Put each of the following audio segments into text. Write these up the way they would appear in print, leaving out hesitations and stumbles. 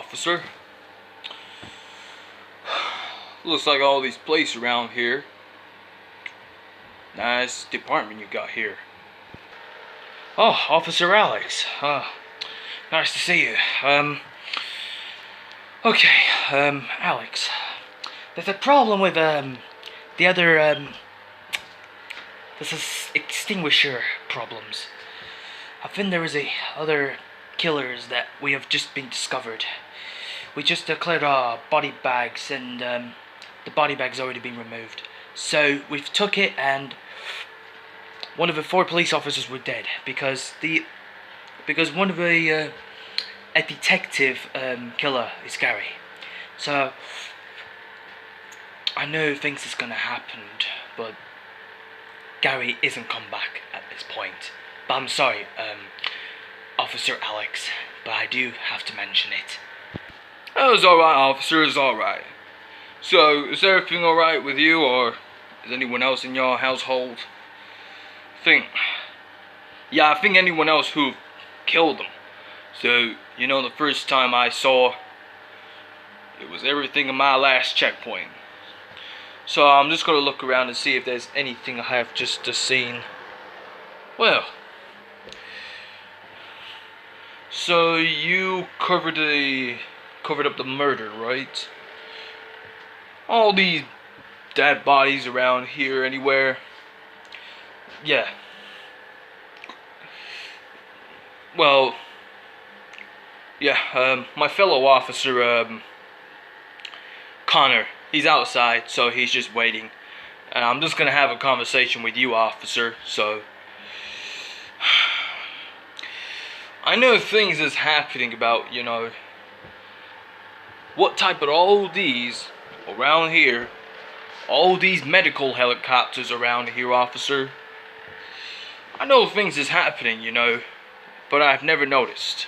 officer. Looks like all these places around here. Nice department you got here. Oh, Officer Alex. Nice to see you. Okay, Alex. There's a problem with, the other, this is extinguisher problems. I think there is other killers that we have just been discovered. We just cleared our body bags and, the body bag's already been removed. So, we've took it and one of the 4 police officers were dead because one of the, a detective, killer is Gary. So, I know things is gonna happen, but Gary isn't come back at this point. But I'm sorry, Officer Alex, but I do have to mention it. Oh, it's alright, officer, it's alright. So, is everything alright with you, or is anyone else in your household? I think anyone else who killed them. So, you know, the first time I saw, it was everything in my last checkpoint. So I'm just gonna look around and see if there's anything I have just seen. Well, so you covered up the murder, right? All these dead bodies around here anywhere. Yeah. Well, yeah, my fellow officer, Connor, he's outside, so he's just waiting. And I'm just gonna have a conversation with you, officer, so... I know things is happening about, you know, what type of all these around here, all these medical helicopters around here, officer. I know things is happening, you know, but I've never noticed.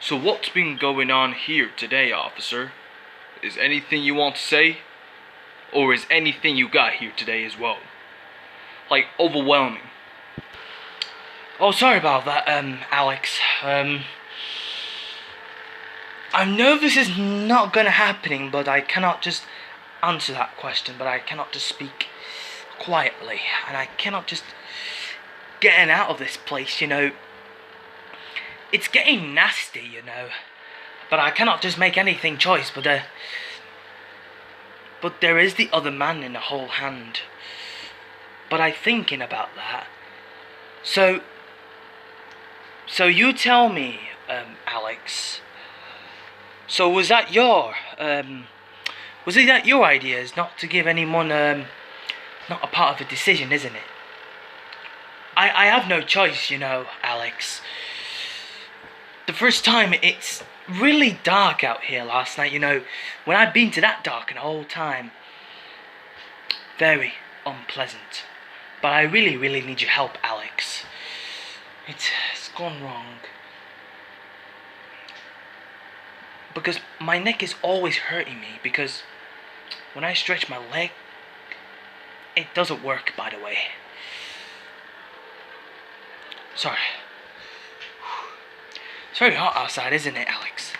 So what's been going on here today, officer? Is anything you want to say? Or is anything you got here today as well? Like, overwhelming. Oh, sorry about that, Alex. I know this is not gonna happen, but I cannot just answer that question, but I cannot just speak quietly, and I cannot just getting out of this place, you know. It's getting nasty, you know, but I cannot just make anything choice, but there is the other man in the whole hand. But I'm thinking about that. So you tell me, Alex. So was that your ideas not to give anyone not a part of the decision, isn't it? I have no choice, you know, Alex. The first time it's really dark out here last night, you know, when I've been to that dark in the whole time. Very unpleasant. But I really, really need your help, Alex. It's gone wrong. Because my neck is always hurting me, because when I stretch my leg, it doesn't work, by the way. Sorry. It's very hot outside, isn't it, Alex?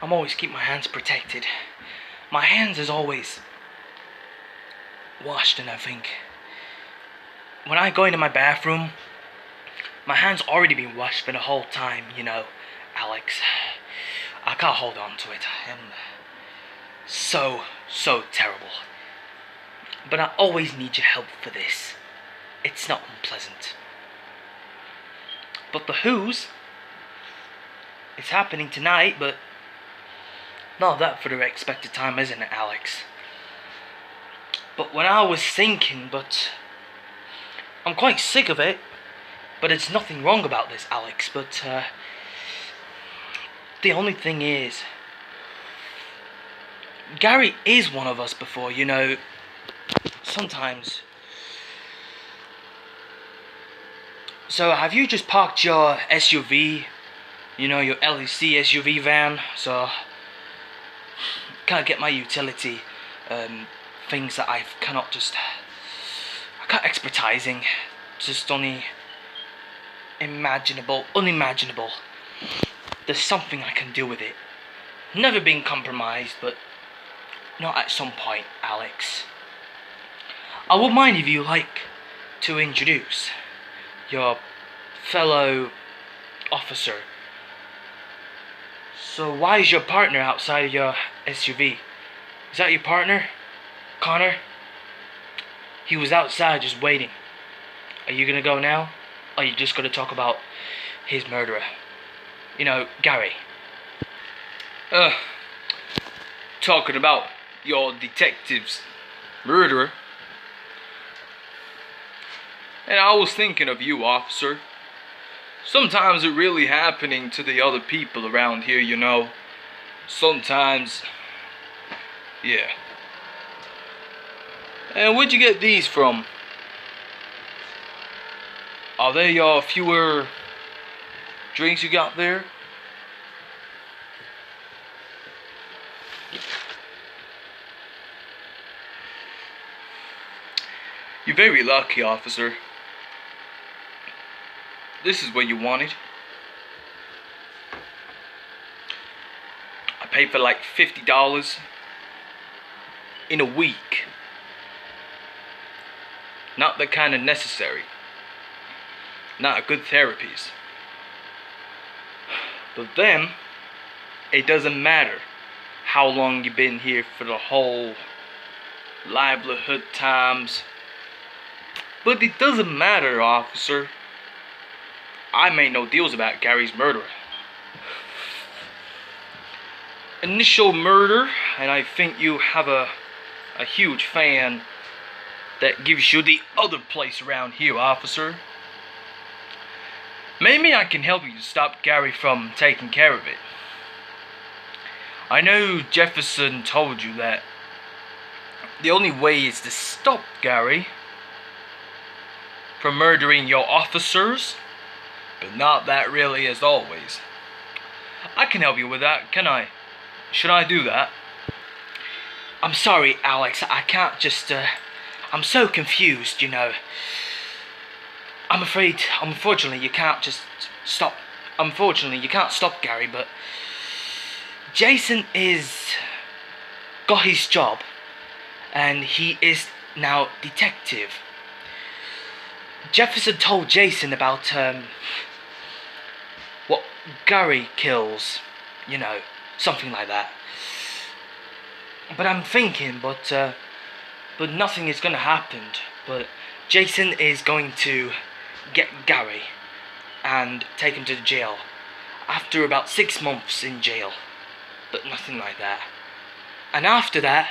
I'm always keep my hands protected. My hands is always washed and everything. When I go into my bathroom, my hands already been washed for the whole time, you know, Alex. I can't hold on to it. I am so terrible. But I always need your help for this. It's not unpleasant. But the Who's, it's happening tonight, but not that for the expected time, isn't it, Alex? But when I was thinking, but I'm quite sick of it. But it's nothing wrong about this, Alex. But the only thing is, Gary is one of us before, you know. Sometimes. So have you just parked your SUV, you know, your LEC SUV van, so can't get my utility things that I can't expertising. Just only unimaginable. There's something I can do with it. Never been compromised, but not at some point, Alex. I would mind if you like to introduce your fellow officer. So why is your partner outside of your SUV? Is that your partner, Connor? He was outside just waiting. Are you gonna go now? Or are you just gonna talk about his murderer? You know, Gary. Talking about your detective's murderer. And I was thinking of you, officer. Sometimes it really happening to the other people around here, you know. Sometimes, yeah. And where'd you get these from? Are they your fewer drinks you got there? You're very lucky, officer. This is what you wanted. I paid for like $50 in a week. Not the kind of necessary. Not good therapies. But then, it doesn't matter how long you've been here for the whole livelihood times. But it doesn't matter, officer. I made no deals about Gary's murder. Initial murder, and I think you have a huge fan that gives you the other place around here, officer. Maybe I can help you to stop Gary from taking care of it. I know Jefferson told you that the only way is to stop Gary from murdering your officers, but not that really as always. I can help you with that, can I? Should I do that? I'm sorry, Alex, I can't just, I'm so confused, you know. I'm afraid, unfortunately, you can't just stop. Unfortunately, you can't stop Gary, but Jason got his job, and he is now detective. Jefferson told Jason about what Gary kills, you know, something like that. But I'm thinking, but nothing is gonna happen. But Jason is going to get Gary and take him to the jail after about 6 months in jail, but nothing like that. And after that,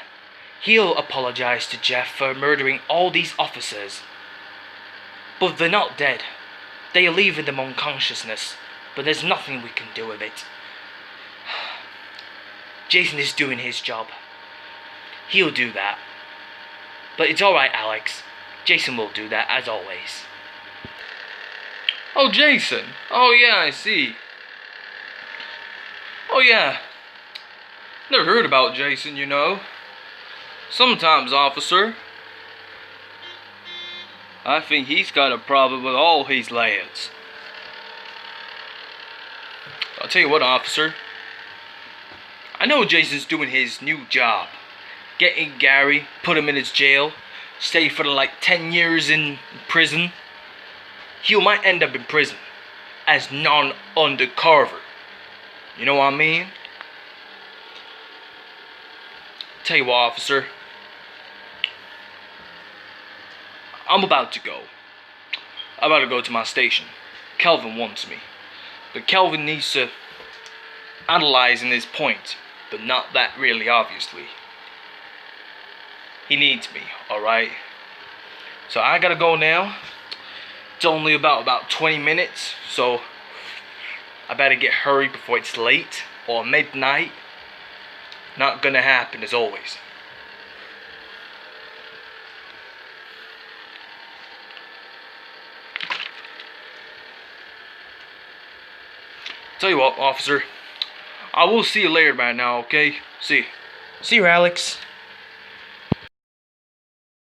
he'll apologize to Jeff for murdering all these officers. But they're not dead. They are leaving them unconsciousness, but there's nothing we can do with it. Jason is doing his job. He'll do that. But it's alright, Alex. Jason will do that, as always. Oh, Jason. Oh, yeah, I see. Oh, yeah. Never heard about Jason, you know. Sometimes, officer, I think he's got a problem with all his lads. I'll tell you what, officer. I know Jason's doing his new job. Getting Gary, put him in his jail, stay for like 10 years in prison. He might end up in prison as non-undercover. You know what I mean? Tell you what, officer. I'm about to go. I'm about to go to my station. Kelvin wants me. But Kelvin needs to analyze in his point, but not that really obviously. He needs me, alright? So I gotta go now. It's only about 20 minutes, so I better get hurried before it's late or midnight. Not gonna happen as always. Tell you what, officer. I will see you later, man, now, okay? See you. See you, Alex.